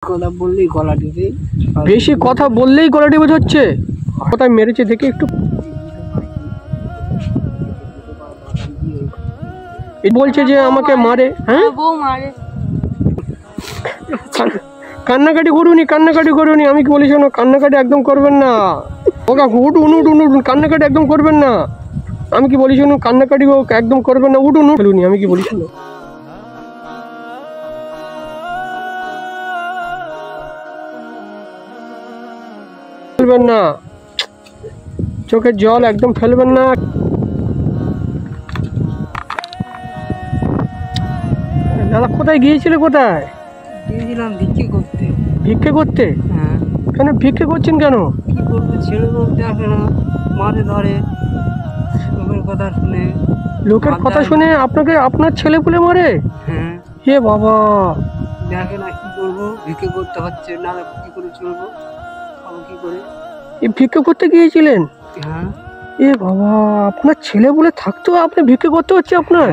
কথা বললেই গলা টিপে, বেশি কথা বললেই গলা টিপে হচ্ছে। কোথায় মেরেছে দেখে একটু বলছে যে আমাকে মারে। হ্যাঁ বউ মারে। কান্নাকাটি করুনি, কান্নাকাটি করুনি। আমি কি বলি শোনো, কান্নাকাটি একদম করবেন না। ওকা উঠুন উঠুন উঠুন, কান্নাকাটি একদম করবেন না। আমি কি বলি শোনো, কান্নাকাটি একদম করবেন না। উঠুন উঠুন, আমি কি বলি শোনো। ফেলবেন না, চোখের জল একদম ফেলবেন না। দাদা কোথায় গিয়েছিলে? কোথায় গিয়েছিলাম ভিক্ষে করতে। ভিক্ষে করতে? হ্যাঁ। কেন ভিক্ষে করছেন কেন? কি করবো, ছেলে বলতে আসে না, মাঝে ধরে লোকের কথা শুনে। লোকের কথা শুনে আপনাকে আপনার ছেলে পুলে মারে? হ্যাঁ। হে বাবা, দেখে না, কি করবো, ভিক্ষে করতে হচ্ছে, না কি করে চলবো, খাবো কি করে। এই ভিক্ষে করতে গিয়েছিলেন? হ্যাঁ। এ বাবা, আপনার ছেলে বলে থাকতেও আপনি ভিক্ষে করতে হচ্ছে আপনার?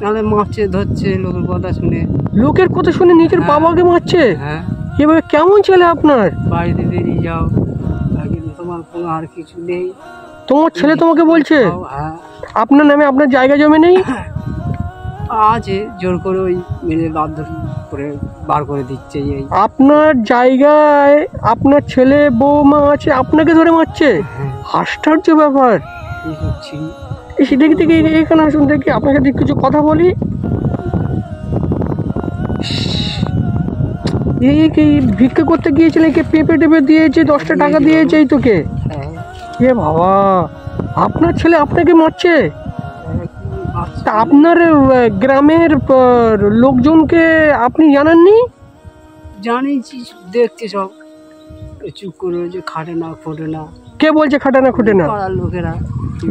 নাহলে মারছে ধরছে লোকের কথা শুনে। লোকের কথা শুনে নিজের বাবাকে মারছে? হ্যাঁ। এভাবে কেমন ছেলে আপনার? বাড়িতে বেরিয়ে যাও, তোমার কোনো আর কিছু নেই। তোমার ছেলে তোমাকে বলছে? হ্যাঁ। আপনার নামে আপনার জায়গা জমি নেই? আছে, জোর করে ওই মেরে বাধ্য করে বার করে দিচ্ছে। এই আপনার জায়গায় আপনার ছেলে বৌমা আছে, আপনাকে ধরে মারছে? আশ্চর্য ব্যাপার। কি করছি দেখি দেখি, এখানে আসুন দেখি, আপনার সাথে কিছু কথা বলি। এই কি ভিক্ষা করতে গিয়েছিলেন? কি পেঁপে টেপে দিয়েছে, 10টা টাকা দিয়েছে এই তোকে? এ বাবা, আপনার ছেলে আপনাকে মারছে? তা আপনার গ্রামের লোকজনকে আপনি জানাননি? জানিয়েছি, দেখছে সব, চুপ করে যে খাটে না খোটে না। কে বলছে খাটে না খোটে না? পাড়ার লোকেরা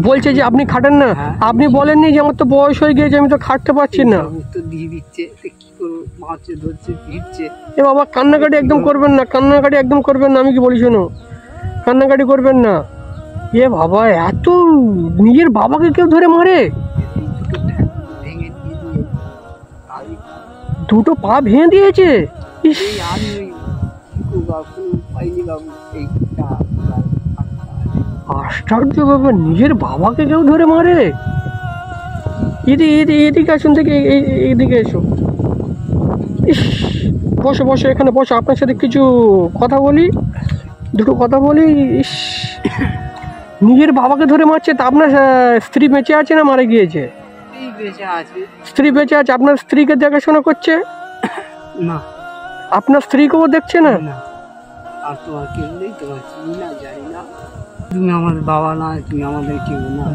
বলছে যে আপনি খাটেন না। আপনি বলেননি যে আমার তো বয়স হয়ে গিয়েছে, আমি তো খাটতে পারছি না? উত্তর দিয়ে দিচ্ছে, কি করবো, মারছে ধরছে ভিড়ছে। এ বাবা, কান্নাকাটি একদম করবেন না, কান্নাকাটি একদম করবেন না। আমি কি বলি শোনো, কান্নাকাটি করবেন না। এ বাবা, এত নিজের বাবাকে কেউ ধরে মারে? দুটো পা ভেঙে দিয়েছে? আশ্চর্য ব্যাপার, নিজের বাবাকে কেউ ধরে মারে? এদিকে আসুন দেখি, এইদিকে এসো। ইস, বসো বসো, এখানে বসো, আপনার সাথে কিছু কথা বলি, দুটো কথা বলি। ইস, নিজের বাবাকে ধরে মারছে। তা আপনার স্ত্রী বেঁচে আছে না মারা গিয়েছে? স্ত্রী বেঁচে আছে। আপনার স্ত্রীকে দেখাশোনা করছে? না। আপনার স্ত্রীকেও দেখছে না? আর তোমার কেউ নেই, তোমার চিনি না, জানি না, তুমি আমাদের বাবা না, তুমি আমাদের কেউ না।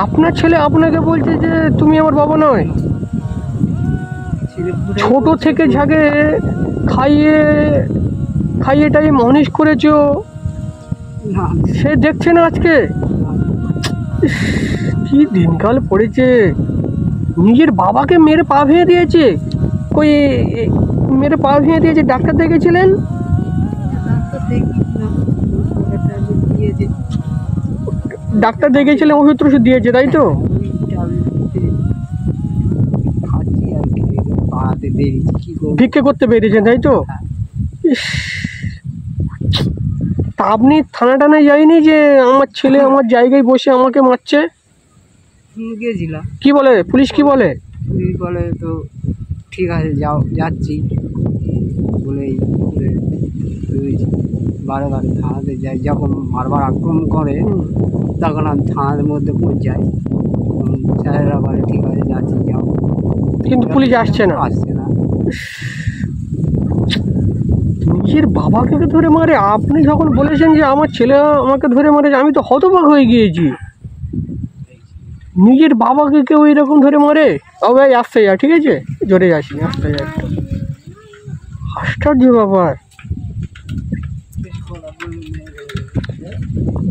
আপনার ছেলে আপনাকে বলছে যে তুমি আমার বাবা নয়? ছোট থেকে ঝাগে খাইয়ে খাইয়ে টাইয়ে মানুষ করেছো, সে দেখছে না আজকে? কি দিনকাল পড়েছে। নিজের বাবাকে মেরে পা ভেঙে দিয়েছে। কই মেরে পা ভেঙে দিয়েছে? ডাক্তার দেখেছিলেন? ডাক্তার দেখেছিলেন, ওষুধ টষুধ দিয়েছে তাই তো? ভিক্ষে করতে বেরিয়েছেন তাই তো? তা আপনি থানা টানায় যায়নি যে আমার ছেলে আমার জায়গায় বসে আমাকে মারছে? গিয়েছিলাম। কি বলে পুলিশ? কি বলে? পুলিশ বলে তো ঠিক আছে, যাও, যাচ্ছি বলেই বারে বারে থানাতে যাই। যখন বারবার আক্রমণ করে তখন আমি থানার মধ্যে পৌঁছাই। স্যারেরা বলে ঠিক আছে, যাচ্ছি, যাও। কিন্তু পুলিশ আসছে না? আসছে না। নিজের বাবাকে ধরে মারে? আপনি যখন বলেছেন যে আমার ছেলে আমাকে ধরে মারে, আমি তো হতবাক হয়ে গিয়েছি। নিজের বাবাকে কেউ এরকম ধরে মারে? ও ভাই, আসতে যা, ঠিক আছে, জোরে যাচ্ছি, আসতে যা একটু। আশ্চর্য ব্যাপার।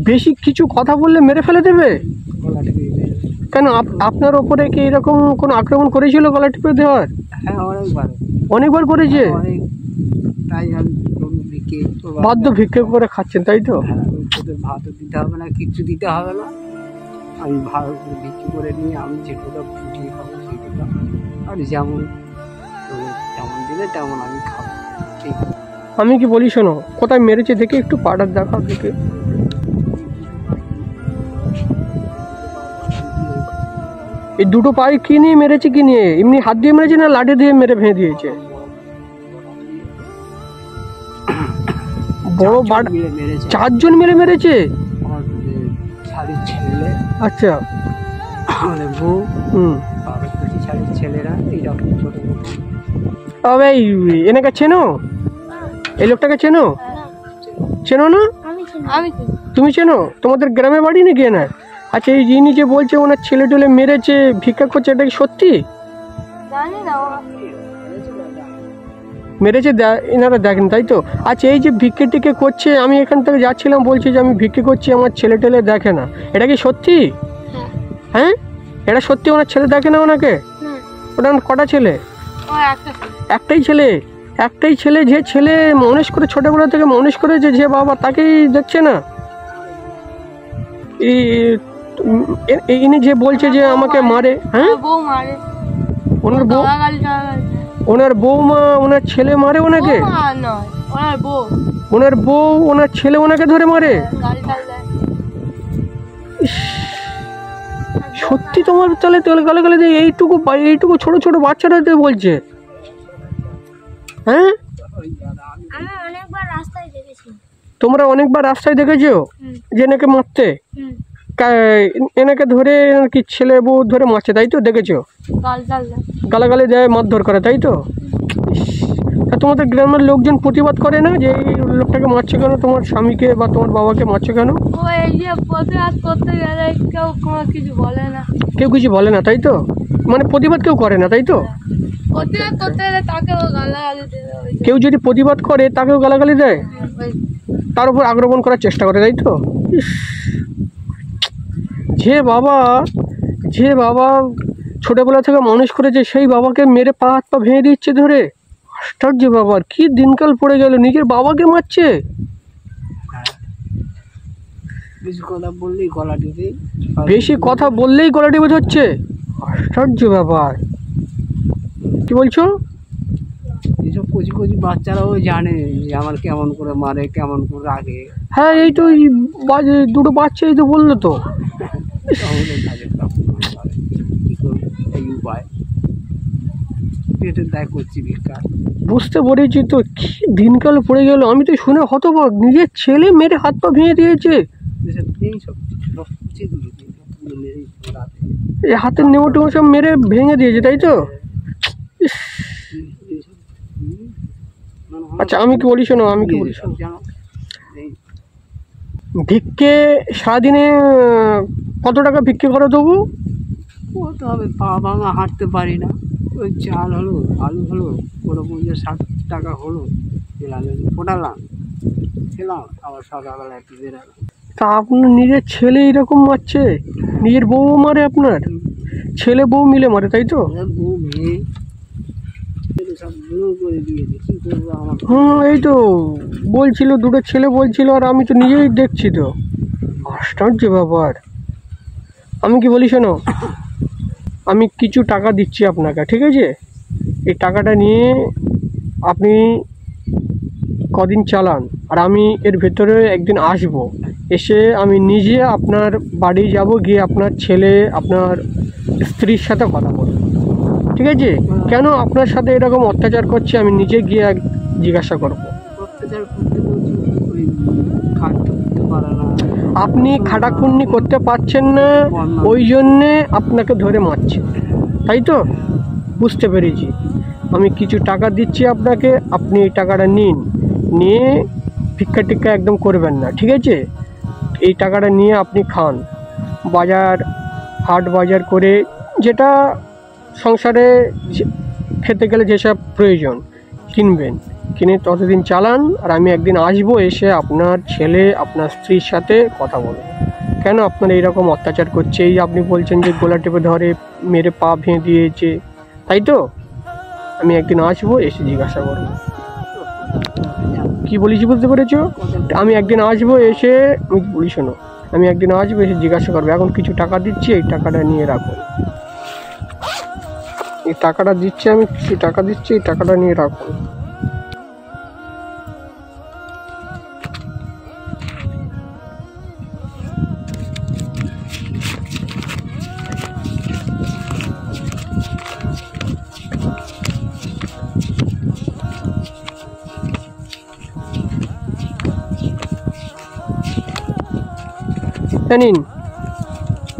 বেশি কিছু কথা বললে মেরে ফেলে দেবে? কেন আপনার ওপরে কি এরকম কোনো আক্রমণ করেছিল গলা টিপে দেওয়ার? হ্যাঁ, অনেকবার। অনেকবার করেছে? তাই আমি বাধ্য ভিক্ষে করে খাচ্ছেন তাই তো? ভাতও দিতে হবে না, কিচ্ছু দিতে হবে না, আমি ভালো করে বিক্রি করে নিয়ে আমি যেটুকু ফুটিয়ে খাবো সেটুকু। আর যেমন দিলে তেমন আমি খাবো। ঠিক আছে, আমি কি বলি শোনো, কোথায় মেরেছে দেখে একটু পাটা দেখাও দেখে। এই দুটো পায়ে কি নিয়ে মেরেছে, কি নিয়ে? এমনি হাত দিয়ে মেরেছে না লাঠি দিয়ে মেরে ভেঙে দিয়েছে? বড় বাড় মিলে মেরেছে। 4 জন মিলে মেরেছে? আমার শাড়ির ছেলে, আচ্ছা। আমাদের বউ, হুম। আর দুটি শাড়ির ছেলেরা এইরকম ছোট ছোট। তবে এনেকে চেনো? এই লোকটাকে চেনো? চেনো না? তুমি চেনো? তোমাদের গ্রামে বাড়ি নাকি না? আচ্ছা, এই যিনি যে বলছে ওনার ছেলে টেলে মেরেছে ভিক্ষা করছে, এটা কি সত্যি? মেরেছে এনারা দেখেন, তাই তো? আচ্ছা, এই যে ভিক্ষে টিকে করছে, আমি এখান থেকে যাচ্ছিলাম, বলছি যে আমি ভিক্ষে করছি, আমার ছেলে টেলে দেখে না, এটা কি সত্যি? হ্যাঁ, এটা সত্যি? ওনার ছেলে দেখে না ওনাকে? ওনার কটা ছেলে? একটাই ছেলে। একটাই ছেলে, যে ছেলে মানুষ করে ছোটবেলা থেকে মানুষ করেছে, যে বাবা তাকেই দেখছে না। ইনি যে বলছে যে আমাকে মারে, হ্যাঁ, ওনার বউ, ওনার বৌমা ওনার ছেলে মারে ওনাকে? ওনার বউ ওনার ছেলে ওনাকে ধরে মারে? সত্যি তোমার তাহলে গালে গালে দিয়ে এইটুকু ছোট ছোট বাচ্চারা বলছে? হ্যাঁ, তোমরা অনেকবার রাস্তায় দেখেছো যে এনাকে মারতে? এনাকে ধরে কি ছেলে বউ ধরে মারছে, তাই তো? দেখেছো গালাগালি দেয়, মারধর করে, তাই তো? তোমাদের গ্রামের লোকজন প্রতিবাদ করে না যে এই লোকটাকে মারছে কেন, তোমার স্বামীকে বা তোমার বাবাকে মারছে কেন? কেউ কিছু বলে না, তাই তো? মানে প্রতিবাদ কেউ করে না, তাই তো? কেউ যদি প্রতিবাদ করে তাকেও গালাগালি দেয়, তার উপর আক্রমণ করার চেষ্টা করে, তাই তো? যে বাবা ছোটবেলা থেকে মানুষ করেছে, সেই বাবাকে মেরে পা হাত পা ভেঙে দিচ্ছে ধরে। আশ্চর্য বাবার কি দিনকাল পড়ে গেল, নিজের বাবাকে মারছে। বেশি কথা বললেই গলা টিপে ধরছে। আশ্চর্য ব্যাপার। কি বলছো? এইসব কচি কচি বাচ্চারাও জানে যে আমার কেমন করে মারে, কেমন করে রাগে। হ্যাঁ, এই তো দুটো বাচ্চা, এই তো বললো তো। বুঝতে পেরেছি তো, কি দিনকাল পড়ে গেল। আমি তো শুনে হতবাক, নিজের ছেলে মেরে হাত পা ভেঙে দিয়েছে। এই হাতের নেমোটো সব মেরে ভেঙে দিয়েছে, তাই তো? আচ্ছা, আমি কি বলি শোনো, ভিক্ষে সারাদিনে কত টাকা ভিক্ষে করো তবু? ও তো হবে, পা ভাঙা, হাঁটতে পারি না। ওই চাল হলো, আলু হলো, কোনো 50-60 টাকা হলো, ফোটালাম, খেলাম, আবার সকালবেলা একটু বেরালাম। তা আপনার নিজের ছেলে এরকম মারছে? নিজের বউ মারে? আপনার ছেলে বউ মিলে মারে, তাই তো? বউ মেয়ে সব করে দিয়েছে, কী করবো আমার। এই তো বলছিল দুটো ছেলে বলছিল, আর আমি তো নিজেই দেখছি তো। আশ্চর্য ব্যাপার। আমি কি বলি শোনো, আমি কিছু টাকা দিচ্ছি আপনাকে, ঠিক আছে? এই টাকাটা নিয়ে আপনি কদিন চালান, আর আমি এর ভেতরে একদিন আসব, এসে আমি নিজে আপনার বাড়ি যাব, গিয়ে আপনার ছেলে আপনার স্ত্রীর সাথে কথা বলব, ঠিক আছে? কেন আপনার সাথে এরকম অত্যাচার করছে আমি নিজে গিয়ে জিজ্ঞাসা করব। আপনি খাটাখুন্নি করতে পারছেন না, ওই জন্যে আপনাকে ধরে মারছে, তাই তো? বুঝতে পেরেছি। আমি কিছু টাকা দিচ্ছি আপনাকে, আপনি এই টাকাটা নিয়ে ভিক্ষা টিক্ষা একদম করবেন না, ঠিক আছে? এই টাকাটা নিয়ে আপনি খান, হাট বাজার করে যেটা সংসারে খেতে গেলে যেসব প্রয়োজন কিনে ততদিন চালান, আর আমি একদিন আসবো, এসে আপনার ছেলে আপনার স্ত্রীর সাথে কথা বলবো। কেন আপনার এইরকম অত্যাচার করছে? এই আপনি বলছেন যে গলা টিপে ধরে মেরে পা ভেঙে দিয়েছে, তাই তো? আমি একদিন আসবো, এসে জিজ্ঞাসা করবো। কি বলেছি বুঝতে পেরেছো? আমি একদিন আসবো, এসে বলি শোনো, আমি একদিন আসবো, এসে জিজ্ঞাসা করবো। এখন কিছু টাকা দিচ্ছি, এই টাকাটা নিয়ে রাখো। এই টাকাটা দিচ্ছি আমি, কিছু টাকা দিচ্ছি, এই টাকাটা নিয়ে রাখুন। নিন,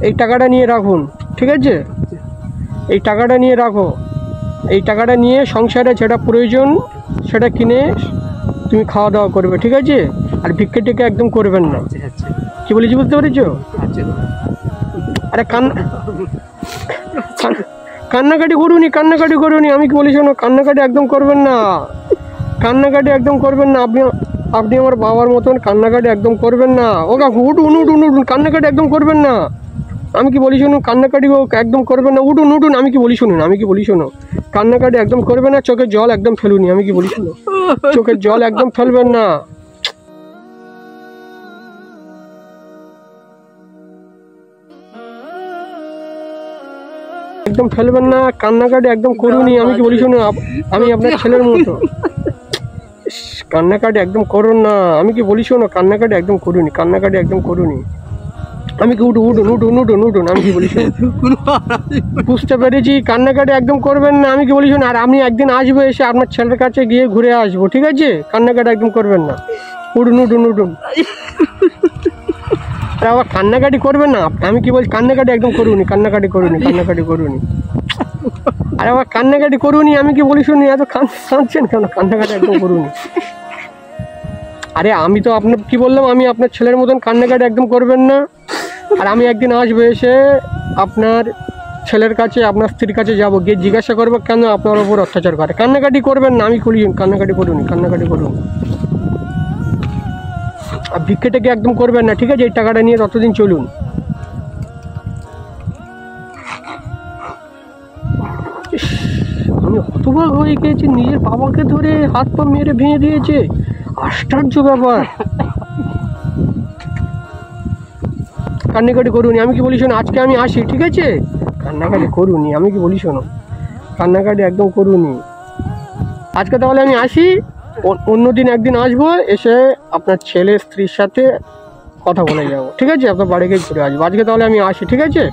এই টাকাটা নিয়ে রাখুন, ঠিক আছে? এই টাকাটা নিয়ে রাখো, এই টাকাটা নিয়ে সংসারে যেটা প্রয়োজন সেটা কিনে তুমি খাওয়া দাওয়া করবে, ঠিক আছে? আর ভিক্ষে টিক্ষে একদম করবেন না। আচ্ছা আচ্ছা কি বলেছি বুঝতে পেরেছো? আচ্ছা আরে কান্নাকাটি করুনি, কান্নাকাটি করুনি, আমি কি বলি শোনো, কান্নাকাটি একদম করবেন না, কান্নাকাটি একদম করবেন না। আপনি আমার বাবার মতন কান্নাকাটি একদম করবেন না। ও কাকু উঠুন উঠুন উঠুন, কান্নাকাটি একদম করবেন না। আমি কি বলি শুনুন, কান্নাকাটি একদম করবেন না, উঠুন উঠুন। আমি কি বলি শুনুন, আমি কি বলি শোনো, কান্নাকাটি একদম করবেন না, চোখের জল একদম ফেলুনি। আমি কি বলি শোনো, চোখের জল একদম ফেলবেন না। একদম ফেলবেন না, কান্নাকাটি একদম করুনি। আমি কি বলি শুনুন, আমি আপনার ছেলের মতো। কান্নাকাটি একদম করুন না। আমি কি বলি শোনো, কান্নাকাটি একদম করুনি, কান্নাকাটি একদম করুনি। আমি কি উঠুন উঠুন উঠুন উঠুন উঠুন। আমি কি বলি শোনো, বুঝতে পেরেছি, কান্নাকাটি একদম করবেন না। আমি কি বলি শোনো, আর আমি একদিন আসবো, এসে আপনার ছেলের কাছে গিয়ে ঘুরে আসবো, ঠিক আছে? কান্নাকাটি একদম করবেন না, উঠুন উঠুন উঠুন। আর আবার কান্নাকাটি করবেন না। আমি কি বলছি, কান্নাকাটি একদম করুনি, কান্নাকাটি করুনি, কান্নাকাটি করুনি। আর আবার কান্নাকাটি করুনি। আমি কি বলি শুনি, এত কাঁদছেন কেন? কান্নাকাটি একদম করুনি। আরে আমি তো আপনার কি বললাম, আমি আপনার ছেলের মতন কান্নাকাটি একদম করবেন না। আর আমি একদিন আসবো, এসে আপনার ছেলের কাছে, আপনার স্ত্রীর কাছে যাবো, গিয়ে জিজ্ঞাসা করবো কেন আপনার ওপর অত্যাচার করে। কান্নাকাটি করবেন না। আমি করি, কান্নাকাটি করুন, কান্নাকাটি করুন। আর ভিক্ষেটাকে একদম করবেন না, ঠিক আছে? এই টাকাটা নিয়ে ততদিন চলুন। আমি হতবাক হয়ে গিয়েছি, নিজের বাবাকে ধরে হাত পা মেরে ভেঙে দিয়েছে। আশ্চর্য ব্যাপার। কান্নাকাটি করুনি। আমি কি বলি শোনো, আজকে আমি আসি, ঠিক আছে? কান্নাকাটি করুনি। আমি কি বলি শোনো, কান্নাকাটি একদম করুনি। আজকে তাহলে আমি আসি, অন্যদিন একদিন আসবো, এসে আপনার ছেলে স্ত্রীর সাথে কথা বলে যাবো, ঠিক আছে? আপনার বাড়ি গিয়ে ঘুরে আসবো। আজকে তাহলে আমি আসি, ঠিক আছে?